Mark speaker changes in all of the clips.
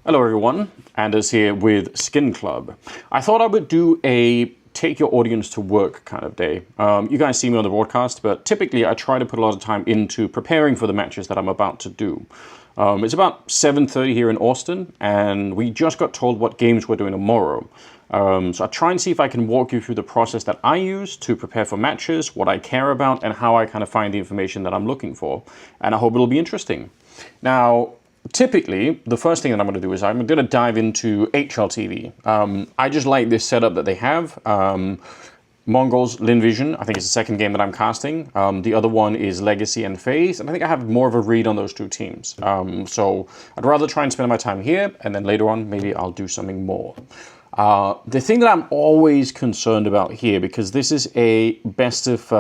Speaker 1: Hello everyone, Anders here with SkinClub. I thought I would do a take your audience to work kind of day. You guys see me on the broadcast, but typically I try to put a lot of time into preparing for the matches that I'm about to do. It's about 7:30 here in Austin, and we just got told what games we're doing tomorrow. So I try and see if I can walk you through the process that I use to prepare for matches, what I care about, and how I kind of find the information that I'm looking for. And I hope it'll be interesting. Now, typically, the first thing that I'm going to do is I'm going to dive into HLTV. I just like this setup that they have. Mongolz, Lynn Vision, I think it's the second game that I'm casting. The other one is Legacy and FaZe, and I think I have more of a read on those two teams. So I'd rather try and spend my time here, and then later on, maybe I'll do something more. The thing that I'm always concerned about here, because this is a best of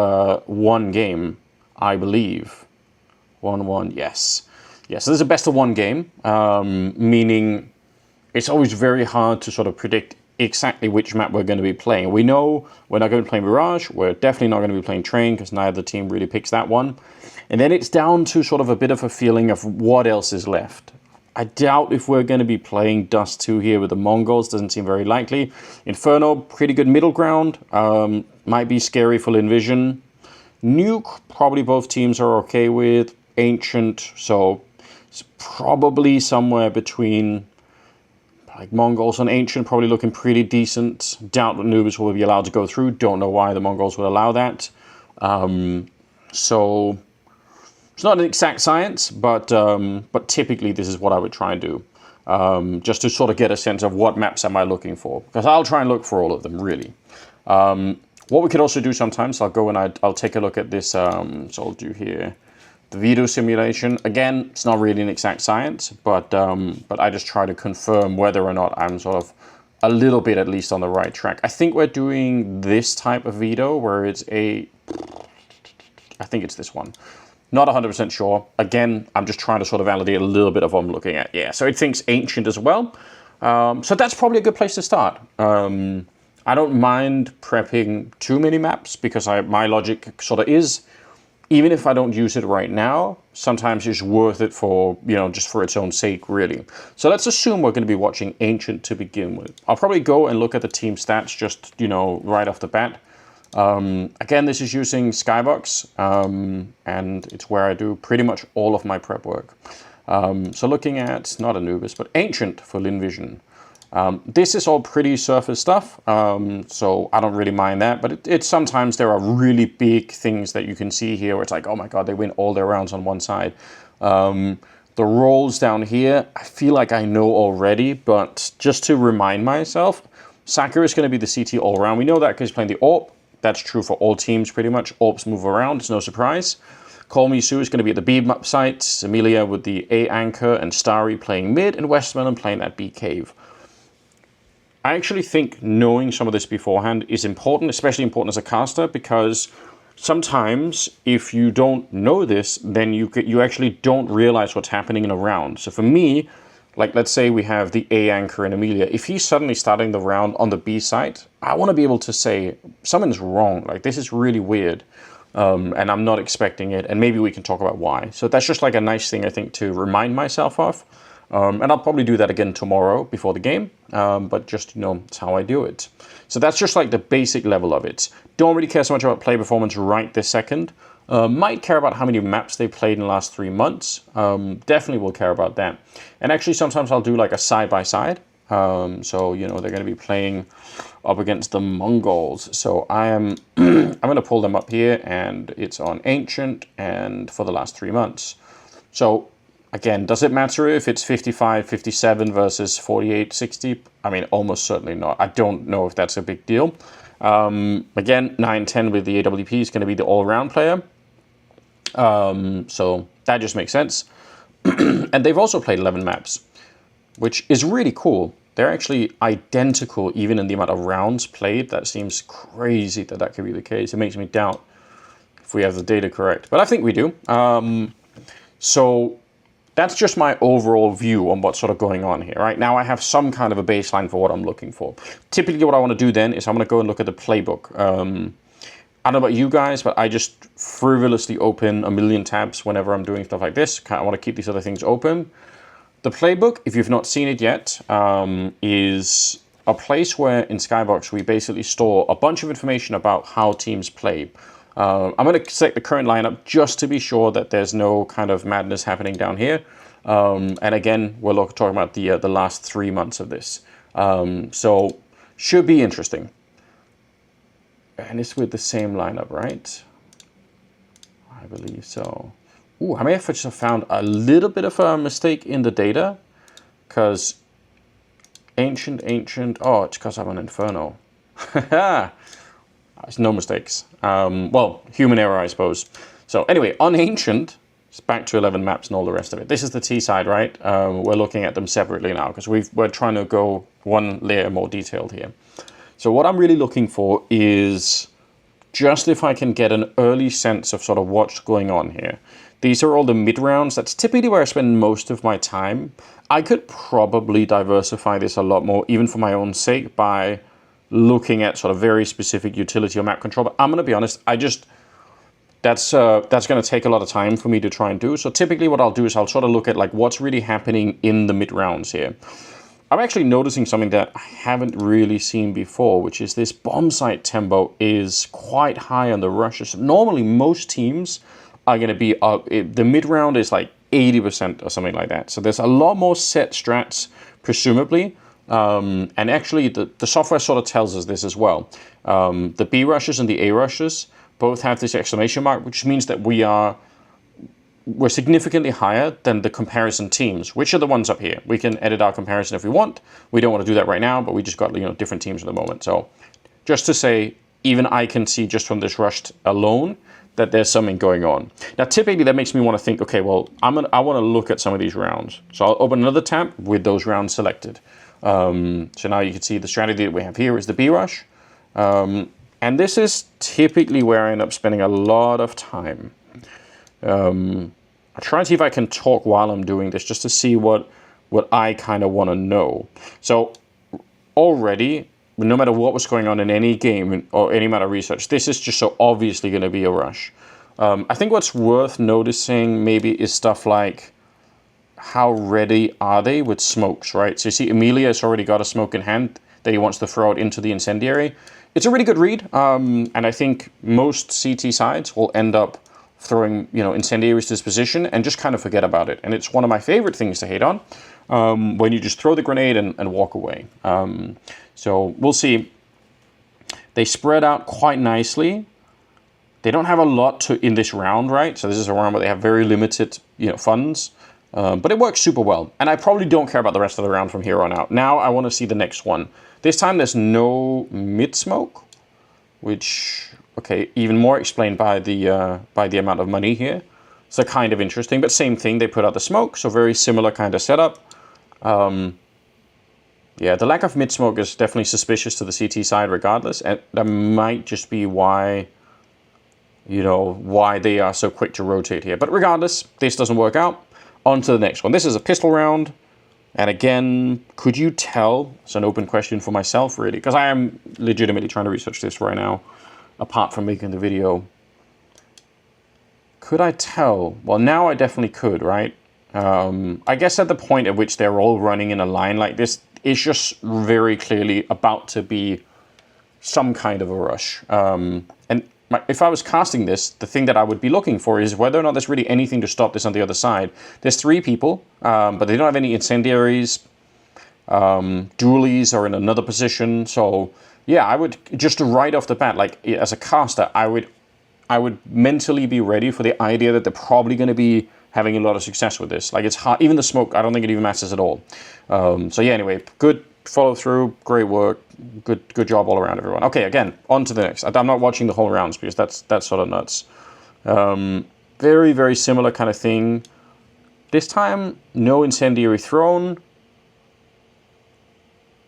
Speaker 1: one game, I believe. 1-1, yes. Yes, so this is a best of one game, meaning it's always very hard to sort of predict exactly which map we're going to be playing. We know we're not going to be playing Mirage, we're definitely not going to be playing Train, because neither team really picks that one. And then it's down to sort of a bit of a feeling of what else is left. I doubt if we're going to be playing Dust 2 here with the Mongolz, doesn't seem very likely. Inferno, pretty good middle ground, might be scary for Lynn Vision. Nuke, probably both teams are okay with. Ancient, so it's probably somewhere between like Mongolz and Ancient, probably looking pretty decent. Doubt that Noobs will be allowed to go through. Don't know why the Mongolz will allow that. So it's not an exact science, but typically this is what I would try and do, just to sort of get a sense of what maps am I looking for, because I'll try and look for all of them really. What we could also do sometimes, I'll go and I'll take a look at this. So I'll do here. The video simulation, again, it's not really an exact science, but I just try to confirm whether or not I'm sort of a little bit at least on the right track. I think we're doing this type of veto where it's I think it's this one. Not 100% sure. Again, I'm just trying to sort of validate a little bit of what I'm looking at. Yeah, so it thinks Ancient as well. So that's probably a good place to start. I don't mind prepping too many maps because my logic sort of is, even if I don't use it right now, sometimes it's worth it for, just for its own sake, really. So let's assume we're going to be watching Ancient to begin with. I'll probably go and look at the team stats just, right off the bat. Again, this is using Skybox, and it's where I do pretty much all of my prep work. So looking at, not Anubis, but Ancient for Lynn Vision. This is all pretty surface stuff, so I don't really mind that, but it's sometimes there are really big things that you can see here where it's like, oh my god, they win all their rounds on one side. The roles down here, I feel like I know already, but just to remind myself, Sakura is going to be the CT all-around. We know that because he's playing the AWP. That's true for all teams pretty much. AWPs move around, it's no surprise. Call Me Sue is going to be at the B site, Emilia with the A anchor, and Starry playing mid, and Westmelon playing that B cave. I actually think knowing some of this beforehand is important, especially important as a caster, because sometimes if you don't know this, then you actually don't realize what's happening in a round. So for me, like let's say we have the A anchor in Emilia, if he's suddenly starting the round on the B site, I want to be able to say something's wrong, like this is really weird, and I'm not expecting it, and maybe we can talk about why. So that's just like a nice thing I think to remind myself of. And I'll probably do that again tomorrow before the game, but just, it's how I do it. So that's just like the basic level of it. Don't really care so much about play performance right this second. Might care about how many maps they played in the last 3 months. Definitely will care about that. And actually sometimes I'll do like a side-by-side. So, they're going to be playing up against the Mongolz. So I'm going to pull them up here, and it's on Ancient and for the last 3 months. So again, does it matter if it's 55-57 versus 48-60? I mean, almost certainly not. I don't know if that's a big deal. Again, 9-10 with the AWP is going to be the all-round player. So that just makes sense. And they've also played 11 maps, which is really cool. They're actually identical even in the amount of rounds played. That seems crazy that could be the case. It makes me doubt if we have the data correct. But I think we do. So that's just my overall view on what's sort of going on here. Right now I have some kind of a baseline for what I'm looking for. Typically what I want to do then is I'm going to go and look at the playbook. I don't know about you guys, but I just frivolously open a million tabs whenever I'm doing stuff like this. I want to keep these other things open. The playbook, if you've not seen it yet, is a place where in Skybox we basically store a bunch of information about how teams play. I'm going to select the current lineup just to be sure that there's no kind of madness happening down here. And again, we're talking about the last 3 months of this. So should be interesting. And it's with the same lineup, right? I believe so. Ooh, I may have just found a little bit of a mistake in the data, because ancient, oh, it's because I'm an Inferno. There's no mistakes. Well, human error, I suppose. So anyway, on ancient, it's back to 11 maps and all the rest of it. This is the T side, right? We're looking at them separately now, because we're trying to go one layer more detailed here. So what I'm really looking for is just if I can get an early sense of sort of what's going on here. These are all the mid rounds. That's typically where I spend most of my time. I could probably diversify this a lot more, even for my own sake, by looking at sort of very specific utility or map control. But I'm going to be honest, that's going to take a lot of time for me to try and do. So typically what I'll do is I'll sort of look at like what's really happening in the mid rounds here. I'm actually noticing something that I haven't really seen before, which is this bomb site tempo is quite high on the rushes. Normally most teams are going to be up. The mid round is like 80% or something like that. So there's a lot more set strats, presumably. And actually the software sort of tells us this as well. The B rushes and the A rushes both have this exclamation mark, which means that we're significantly higher than the comparison teams, which are the ones up here. We can edit our comparison if we want. We don't want to do that right now, but we just got, different teams at the moment. So just to say, even I can see just from this rushed alone that there's something going on. Now, typically that makes me want to think, okay, well, I want to look at some of these rounds. So I'll open another tab with those rounds selected. So now you can see the strategy that we have here is the B rush. And this is typically where I end up spending a lot of time. I'll try and see if I can talk while I'm doing this just to see what I kind of want to know. So already, no matter what was going on in any game or any amount of research, this is just so obviously going to be a rush. I think what's worth noticing maybe is stuff like how ready are they with smokes, right? So you see Emilia has already got a smoke in hand that he wants to throw out into the incendiary. It's a really good read, and I think most CT sides will end up throwing incendiaries to this position and just kind of forget about it. And it's one of my favorite things to hate on, when you just throw the grenade and walk away. So we'll see. They spread out quite nicely. They don't have a lot in this round, right? So this is a round where they have very limited funds. But it works super well. And I probably don't care about the rest of the round from here on out. Now I want to see the next one. This time there's no mid-smoke, which, okay, even more explained by the amount of money here. So kind of interesting, but same thing, they put out the smoke, so very similar kind of setup. Yeah, the lack of mid-smoke is definitely suspicious to the CT side regardless, and that might just be why they are so quick to rotate here. But regardless, this doesn't work out. On to the next one. This is a pistol round. And again, could you tell? It's an open question for myself, really, because I am legitimately trying to research this right now, apart from making the video. Could I tell? Well, now I definitely could, right? I guess at the point at which they're all running in a line like this, it's just very clearly about to be some kind of a rush. And if I was casting this, the thing that I would be looking for is whether or not there's really anything to stop this on the other side. There's 3 people, but they don't have any incendiaries. Dualies are in another position. So yeah, I would just right off the bat, like as a caster, I would mentally be ready for the idea that they're probably going to be having a lot of success with this. Like it's hard, even the smoke, I don't think it even matters at all. So yeah, anyway, good follow through, great work. Good job all around, everyone. Okay, again, on to the next. I'm not watching the whole rounds because that's sort of nuts. Very, very similar kind of thing. This time, no incendiary thrown.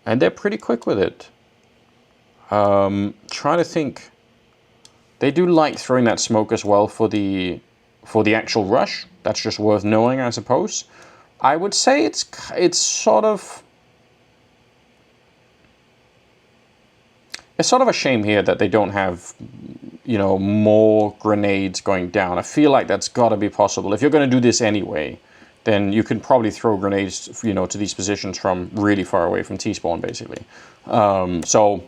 Speaker 1: And they're pretty quick with it. Trying to think. They do like throwing that smoke as well for the actual rush. That's just worth knowing, I suppose. I would say it's sort of... It's sort of a shame here that they don't have, more grenades going down. I feel like that's got to be possible. If you're going to do this anyway, then you can probably throw grenades, you know, to these positions from really far away from T-spawn, basically. So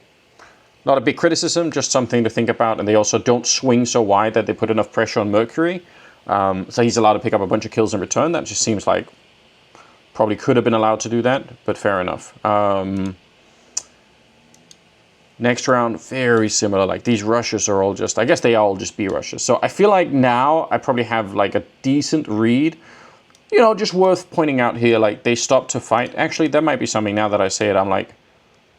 Speaker 1: not a big criticism, just something to think about. And they also don't swing so wide that they put enough pressure on Mercury. So he's allowed to pick up a bunch of kills in return. That just seems like probably could have been allowed to do that, but fair enough. Next round, very similar. Like these rushes are all just, I guess they all just be rushes. So I feel like now I probably have like a decent read. You know, just worth pointing out here, like they stopped to fight. Actually, that might be something now that I say it. I'm like,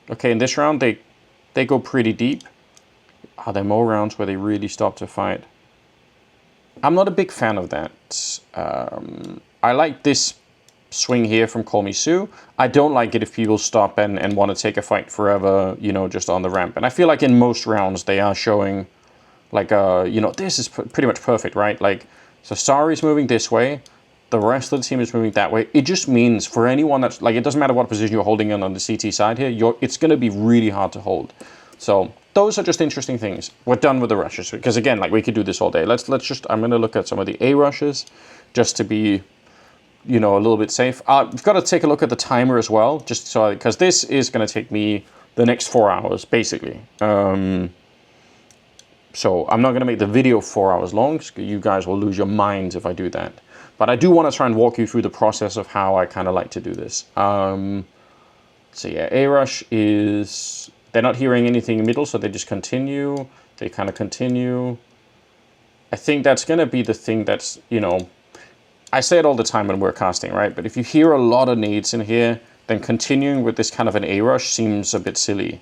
Speaker 1: okay, in this round, they go pretty deep. Are there more rounds where they really stop to fight? I'm not a big fan of that. I like this swing here from Call Me Sue. I don't like it if people stop and want to take a fight forever, you know, just on the ramp. And I feel like in most rounds they are showing like, you know, this is pretty much perfect, right? Like, so Sari's moving this way. The rest of the team is moving that way. It just means for anyone that's like, it doesn't matter what position you're holding in on the CT side here, it's going to be really hard to hold. So those are just interesting things. We're done with the rushes because again, like we could do this all day. Let's just, I'm going to look at some of the A rushes just to be, you know, a little bit safe. I've got to take a look at the timer as well, just so, because this is going to take me the next 4 hours, basically. So I'm not going to make the video 4 hours long. You guys will lose your minds if I do that. But I do want to try and walk you through the process of how I kind of like to do this. So yeah, A rush is, they're not hearing anything in the middle, so they just continue. They kind of continue. I think that's going to be the thing that's, you know, I say it all the time when we're casting, right? But if you hear a lot of nades in here, then continuing with this kind of an A-rush seems a bit silly.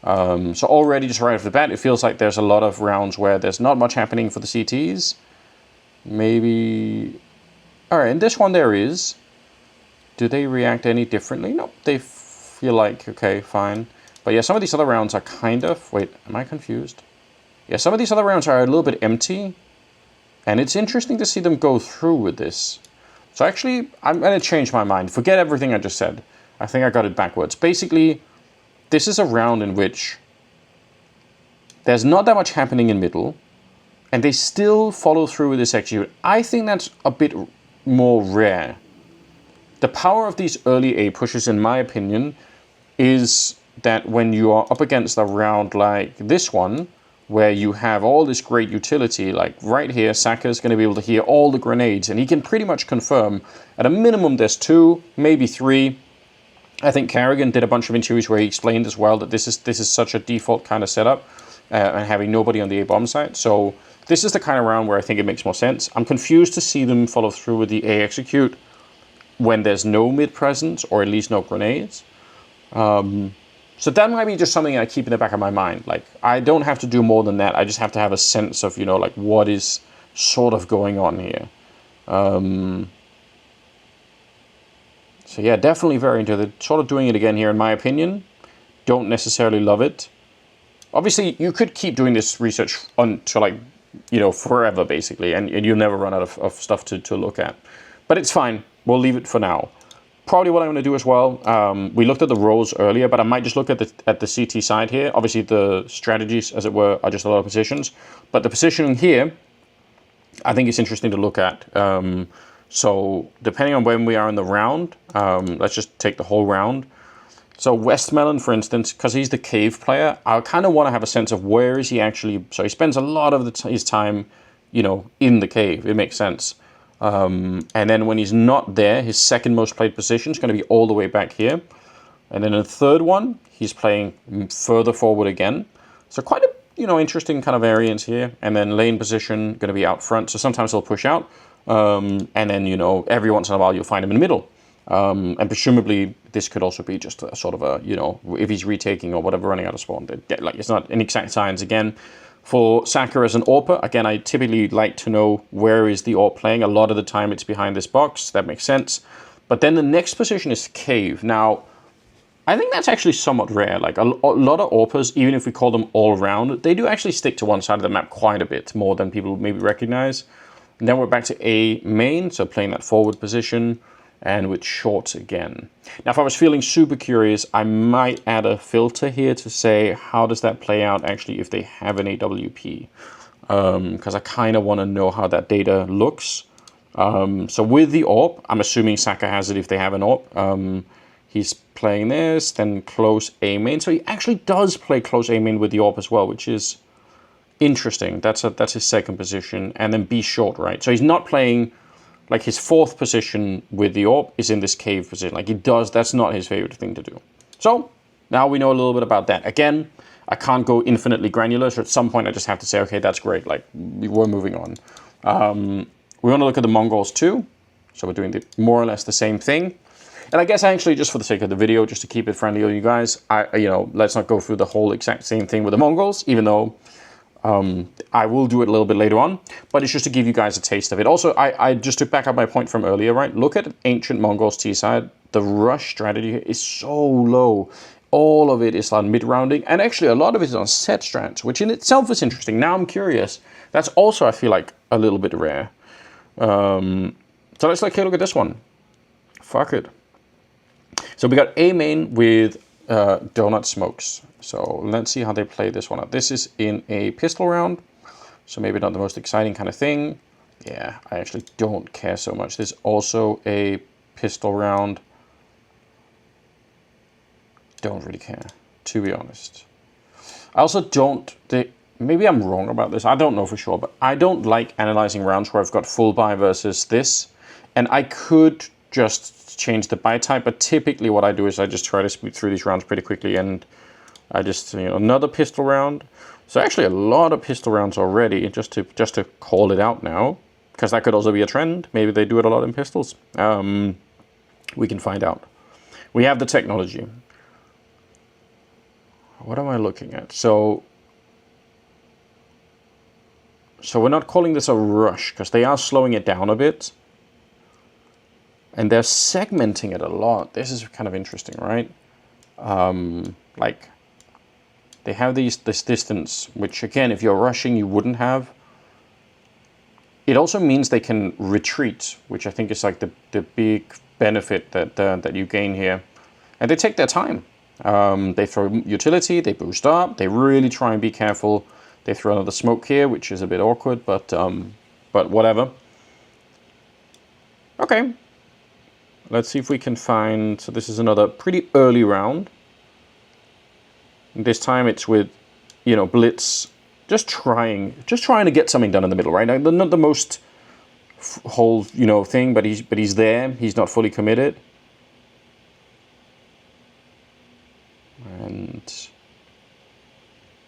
Speaker 1: So already just right off the bat, it feels like there's a lot of rounds where there's not much happening for the CTs. Maybe... All right, in this one there is. Do they react any differently? No, they feel like, okay, fine. But yeah, some of these other rounds are kind of... Wait, am I confused? Yeah, some of these other rounds are a little bit empty. And it's interesting to see them go through with this. So actually, I'm going to change my mind. Forget everything I just said. I think I got it backwards. Basically, this is a round in which there's not that much happening in middle, and they still follow through with this execute. I think that's a bit more rare. The power of these early A pushes, in my opinion, is that when you are up against a round like this one, where you have all this great utility, like right here, Saka's going to be able to hear all the grenades, and he can pretty much confirm, at a minimum there's 2, maybe 3. I think Carrigan did a bunch of interviews where he explained as well that this is such a default kind of setup, and having nobody on the A-bomb site. So this is the kind of round where I think it makes more sense. I'm confused to see them follow through with the A execute when there's no mid presence, or at least no grenades. So that might be just something I keep in the back of my mind. Like, I don't have to do more than that. I just have to have a sense of, you know, like what is sort of going on here. So yeah, definitely very into the sort of doing it again here, in my opinion. Don't necessarily love it. Obviously, you could keep doing this research until, like, you know, forever, basically, and you'll never run out of stuff to look at. But it's fine. We'll leave it for now. Probably what I'm going to do as well, we looked at the roles earlier, but I might just look at the CT side here. Obviously, the strategies, as it were, are just a lot of positions. But the positioning here, I think it's interesting to look at. So depending on when we are in the round, let's just take the whole round. So Westmelon, for instance, because he's the cave player, I kind of want to have a sense of where is he actually... So he spends a lot of his time, you know, in the cave. It makes sense. And then when he's not there, his second most played position is going to be all the way back here. And then in the third one, he's playing further forward again. So quite a, you know, interesting kind of variance here. And then lane position going to be out front. So sometimes he'll push out. And then, you know, every once in a while you'll find him in the middle. And presumably this could also be just a sort of a, you know, if he's retaking or whatever, running out of spawn. Like, it's not an exact science again. For Saka as an AWPer, again, I typically like to know where is the AWP playing. A lot of the time it's behind this box. That makes sense. But then the next position is cave. Now, I think that's actually somewhat rare. Like, a lot of AWPers, even if we call them all-round, they do actually stick to one side of the map quite a bit, more than people maybe recognize. And then we're back to A main, so playing that forward position, and with shorts again. Now, if I was feeling super curious, I might add a filter here to say, how does that play out actually if they have an AWP? Because I kind of want to know how that data looks. So with the AWP, I'm assuming Saka has it if they have an AWP. He's playing this, then close A main. So he actually does play close A main with the AWP as well, which is interesting. That's his second position. And then B short, right? So he's not playing, like his fourth position with the AWP is in this cave position. Like that's not his favorite thing to do. So now we know a little bit about that. Again, I can't go infinitely granular. So at some point I just have to say, okay, that's great. Like we're moving on. We want to look at the Mongolz too. So we're doing more or less the same thing. And I guess actually, just for the sake of the video, just to keep it friendly with you guys, let's not go through the whole exact same thing with the Mongolz, even though I will do it a little bit later on. But it's just to give you guys a taste of it. Also, I just to back up my point from earlier, right? Look at ancient Mongolz T-side. The rush strategy here is so low. All of it is on mid-rounding. And actually, a lot of it is on set strats, which in itself is interesting. Now I'm curious. That's also, I feel like, a little bit rare. So let's look at this one. Fuck it. So we got A main with donut smokes. So let's see how they play this one out. This is in a pistol round, so maybe not the most exciting kind of thing. Yeah, I actually don't care so much. There's also a pistol round. Don't really care, to be honest. I also don't, maybe I'm wrong about this, I don't know for sure, but I don't like analyzing rounds where I've got full buy versus this. And I could just change the buy type, but typically what I do is I just try to speed through these rounds pretty quickly, and I just, another pistol round. So actually a lot of pistol rounds already, just to call it out now, because that could also be a trend. Maybe they do it a lot in pistols. We can find out. We have the technology. What am I looking at? So we're not calling this a rush, because they are slowing it down a bit. And they're segmenting it a lot. This is kind of interesting, right? Like, they have this distance, which again, if you're rushing, you wouldn't have. It also means they can retreat, which I think is like the big benefit that you gain here. And they take their time. They throw utility, they boost up, they really try and be careful. They throw another smoke here, which is a bit awkward, but whatever. Okay. Let's see if we can find, so this is another pretty early round. This time it's with, Blitz, just trying to get something done in the middle, right? Not the most whole, thing, but he's there. He's not fully committed. And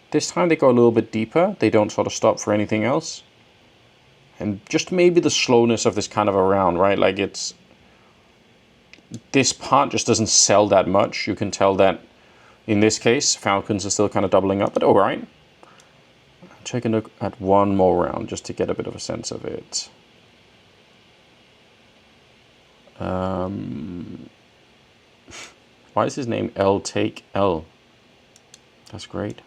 Speaker 1: this time they go a little bit deeper. They don't sort of stop for anything else. And just maybe the slowness of this kind of a round, right? Like this part just doesn't sell that much. You can tell that in this case, Falcons are still kind of doubling up, but all right. Take a look at one more round just to get a bit of a sense of it. Why is his name L Take L? That's great.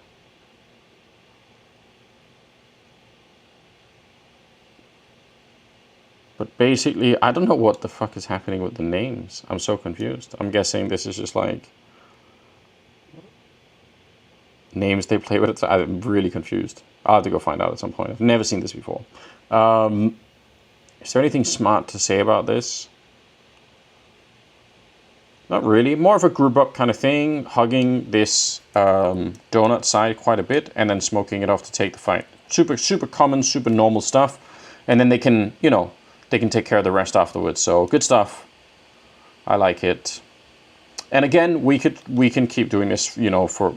Speaker 1: But basically, I don't know what the fuck is happening with the names. I'm so confused. I'm guessing this is just like names they play with. I'm really confused. I'll have to go find out at some point. I've never seen this before. Is there anything smart to say about this? Not really. More of a group up kind of thing, hugging this donut side quite a bit and then smoking it off to take the fight. Super, super common, super normal stuff. And then they can, they can take care of the rest afterwards. So good stuff. I like it. And again, we can keep doing this, for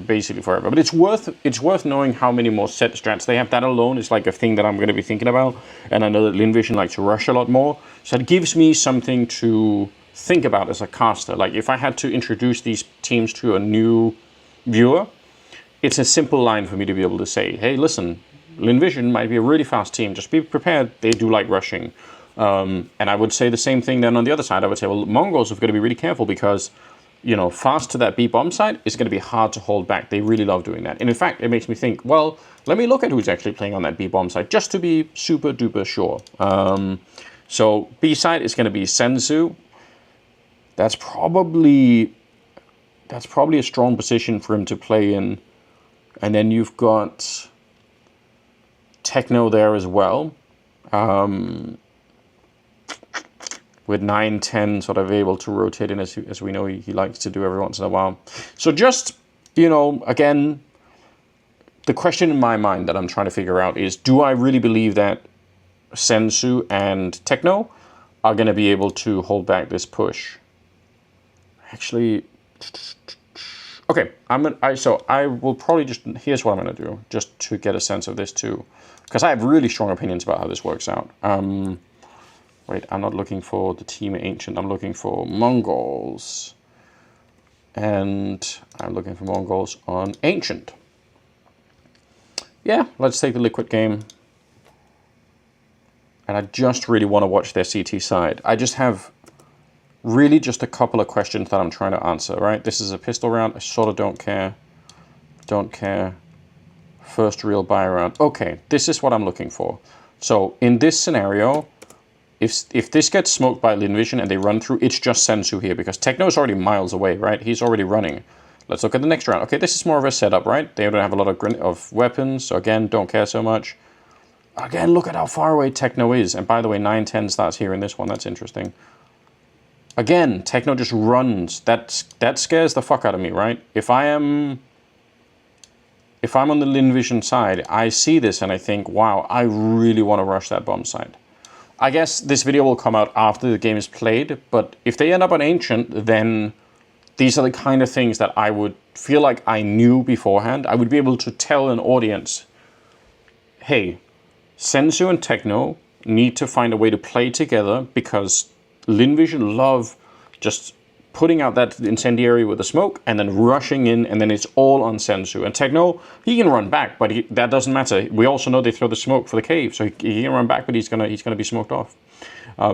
Speaker 1: basically forever. But it's worth knowing how many more set strats they have. That alone is like a thing that I'm going to be thinking about. And I know that Lynn Vision likes to rush a lot more. So it gives me something to think about as a caster. Like if I had to introduce these teams to a new viewer, it's a simple line for me to be able to say, hey, listen, Lynn Vision might be a really fast team. Just be prepared. They do like rushing. And I would say the same thing then on the other side. I would say, well, Mongolz have got to be really careful because, fast to that B bomb side is going to be hard to hold back. They really love doing that. And in fact, it makes me think, well, let me look at who's actually playing on that B bomb side just to be super duper sure. So B side is going to be Senzu. That's probably a strong position for him to play in. And then you've got Techno there as well. with 9, 10 sort of able to rotate in as we know he likes to do every once in a while. So just, you know, again, the question in my mind that I'm trying to figure out is, do I really believe that Sensu and Techno are going to be able to hold back this push? Actually, okay, so I will probably just, here's what I'm going to do, just to get a sense of this too, because I have really strong opinions about how this works out. Wait, I'm not looking for the team Ancient, I'm looking for Mongolz. And I'm looking for Mongolz on Ancient. Yeah, let's take the Liquid game. And I just really want to watch their CT side. I just have really just a couple of questions that I'm trying to answer, right? This is a pistol round. I sort of don't care. Don't care. First real buy round. Okay, this is what I'm looking for. So in this scenario, if this gets smoked by Lynn Vision and they run through, it's just Sensu here because Techno is already miles away, right? He's already running. Let's look at the next round. Okay, this is more of a setup, right? They don't have a lot of weapons, so again, don't care so much. Again, look at how far away Techno is. And by the way, 9-10 starts here in this one. That's interesting. Again, Techno just runs. That scares the fuck out of me, right? If I'm on the Lynn Vision side, I see this and I think, wow, I really want to rush that bomb side. I guess this video will come out after the game is played, but if they end up on Ancient, then these are the kind of things that I would feel like I knew beforehand. I would be able to tell an audience, hey, Sensu and Techno need to find a way to play together because Lynn Vision love just putting out that incendiary with the smoke and then rushing in, and then it's all on Sensu. And Techno, he can run back, but that doesn't matter. We also know they throw the smoke for the cave, so he can run back, but he's gonna be smoked off.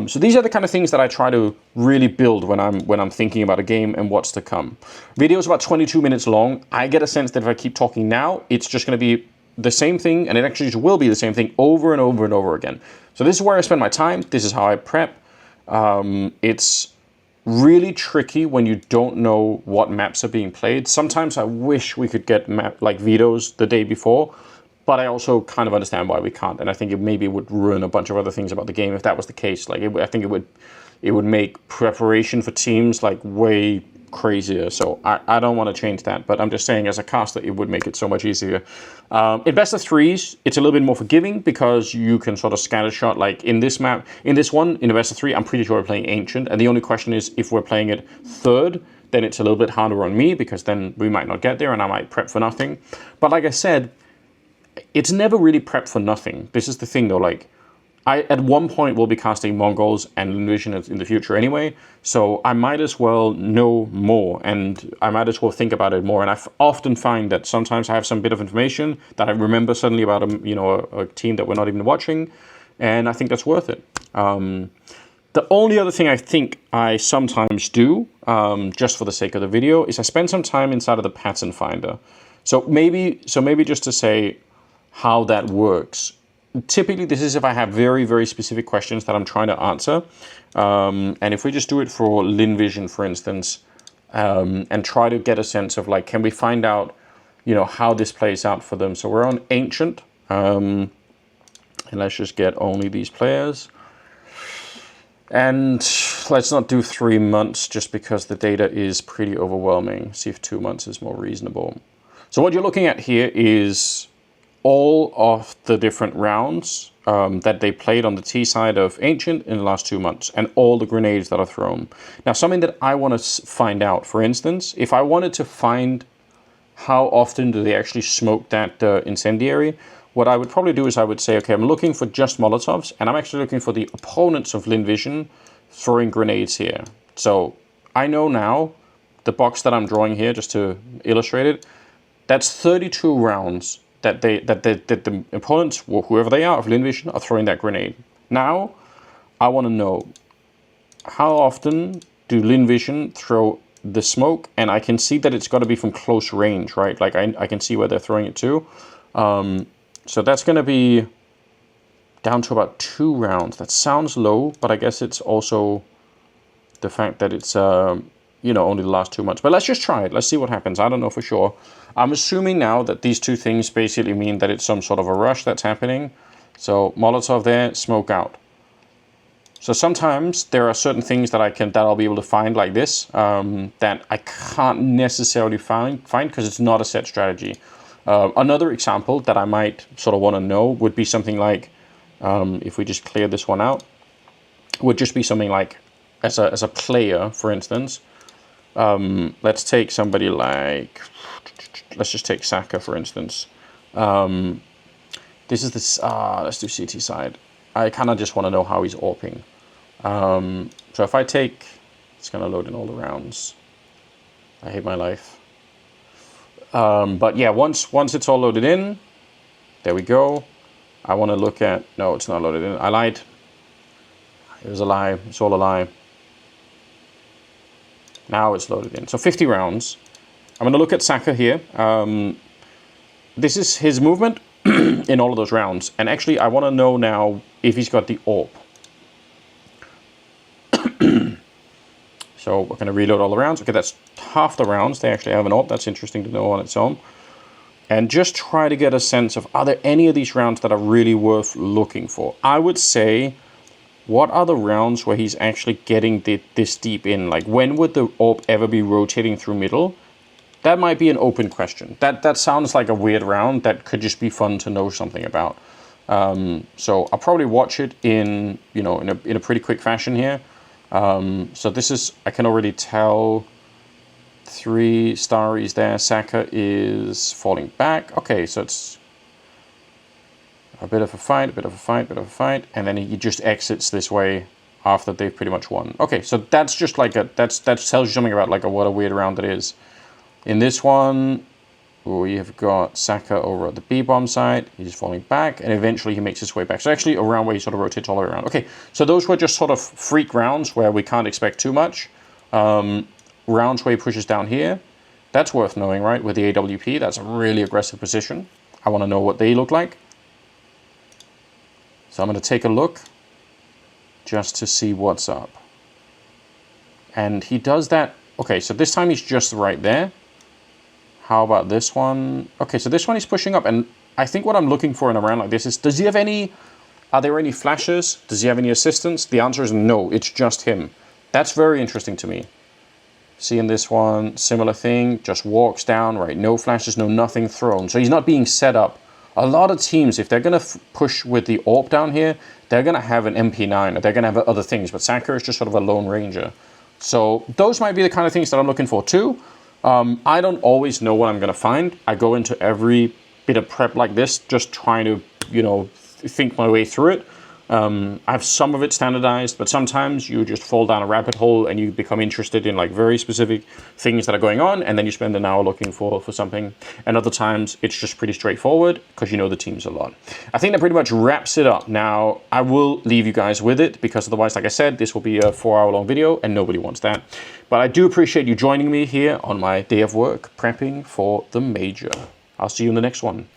Speaker 1: So these are the kind of things that I try to really build when I'm thinking about a game and what's to come. Video's about 22 minutes long. I get a sense that if I keep talking now, it's just going to be the same thing, and it actually will be the same thing over and over and over again. So this is where I spend my time. This is how I prep. It's really tricky when you don't know what maps are being played. Sometimes I wish we could get like vetoes the day before, but I also kind of understand why we can't. And I think it maybe would ruin a bunch of other things about the game if that was the case. Like I think it would make preparation for teams like way crazier. So I don't want to change that, but I'm just saying as a caster, it would make it so much easier. In best of threes, it's a little bit more forgiving because you can sort of scatter shot. Like in this map, in this one, in the best of three, I'm pretty sure we're playing Ancient. And the only question is if we're playing it third, then it's a little bit harder on me because then we might not get there and I might prep for nothing. But like I said, it's never really prepped for nothing. This is the thing though, like I at one point will be casting Mongolz and Lynn Vision in the future anyway, so I might as well know more and I might as well think about it more. And I often find that sometimes I have some bit of information that I remember suddenly about a team that we're not even watching, and I think that's worth it. The only other thing I think I sometimes do, just for the sake of the video, is I spend some time inside of the pattern finder. So maybe just to say how that works. Typically, this is if I have very, very specific questions that I'm trying to answer. And if we just do it for Lynn Vision, for instance, and try to get a sense of like, can we find out, how this plays out for them? So we're on Ancient, and let's just get only these players. And let's not do 3 months just because the data is pretty overwhelming. See if 2 months is more reasonable. So what you're looking at here is all of the different rounds that they played on the T side of Ancient in the last 2 months, and all the grenades that are thrown. Now, something that I want to find out, for instance, if I wanted to find how often do they actually smoke that incendiary, what I would probably do is I would say, okay, I'm looking for just Molotovs, and I'm actually looking for the opponents of Lynn Vision throwing grenades here. So I know now, the box that I'm drawing here, just to illustrate it, that's 32 rounds that the opponents, whoever they are, of Lynn Vision, are throwing that grenade. Now, I want to know, how often do Lynn Vision throw the smoke? And I can see that it's got to be from close range, right? Like, I can see where they're throwing it to. So that's going to be down to about 2 rounds. That sounds low, but I guess it's also the fact that it's, only the last 2 months. But let's just try it. Let's see what happens. I don't know for sure. I'm assuming now that these two things basically mean that it's some sort of a rush that's happening. So Molotov there, smoke out. So sometimes there are certain things that I'll be able to find like this that I can't necessarily find because it's not a set strategy. Another example that I might sort of want to know would be something like, if we just clear this one out, would just be something like, as a player, for instance, let's take somebody like, let's just take Saka, for instance. This is this, let's do CT side. I kind of just want to know how he's AWPing. So if I take, it's going to load in all the rounds. I hate my life. But yeah, once it's all loaded in, there we go. I want to look at, no, it's not loaded in. I lied. It was a lie. It's all a lie. Now it's loaded in. So 50 rounds. I'm going to look at Saka here. This is his movement in all of those rounds. And actually, I want to know now if he's got the AWP. So we're going to reload all the rounds. Okay, that's half the rounds. They actually have an AWP. That's interesting to know on its own. And just try to get a sense of, are there any of these rounds that are really worth looking for? I would say, what are the rounds where he's actually getting this deep in? Like, when would the AWP ever be rotating through middle? That might be an open question. That sounds like a weird round that could just be fun to know something about. So I'll probably watch it in a pretty quick fashion here. So this is, I can already tell, 3 starries there. Saka is falling back. Okay, so it's a bit of a fight, a bit of a fight, a bit of a fight, and then he just exits this way after they've pretty much won. Okay, so that's just like that tells you something about like what a weird round it is. In this one, we have got Saka over at the B-bomb side. He's falling back, and eventually he makes his way back. So actually a round where he sort of rotates all the way around. Okay, so those were just sort of freak rounds where we can't expect too much. Rounds where he pushes down here, that's worth knowing, right? With the AWP, that's a really aggressive position. I want to know what they look like. So I'm going to take a look just to see what's up. And he does that. Okay, so this time he's just right there. How about this one? Okay, so this one he's pushing up. And I think what I'm looking for in a round like this is, does he have any, are there any flashes? Does he have any assistance? The answer is no, it's just him. That's very interesting to me. See in this one, similar thing, just walks down, right? No flashes, no nothing thrown. So he's not being set up. A lot of teams, if they're going to push with the AWP down here, they're going to have an MP9 or they're going to have other things. But Saka is just sort of a lone ranger. So those might be the kind of things that I'm looking for too. I don't always know what I'm going to find. I go into every bit of prep like this, just trying to, think my way through it. I have some of it standardized, but sometimes you just fall down a rabbit hole and you become interested in like very specific things that are going on, and then you spend an hour looking for something. And other times it's just pretty straightforward because you know the teams a lot. I think that pretty much wraps it up. Now I will leave you guys with it because otherwise, like I said, this will be a 4-hour-long video and nobody wants that. But I do appreciate you joining me here on my day of work prepping for the major. I'll see you in the next one.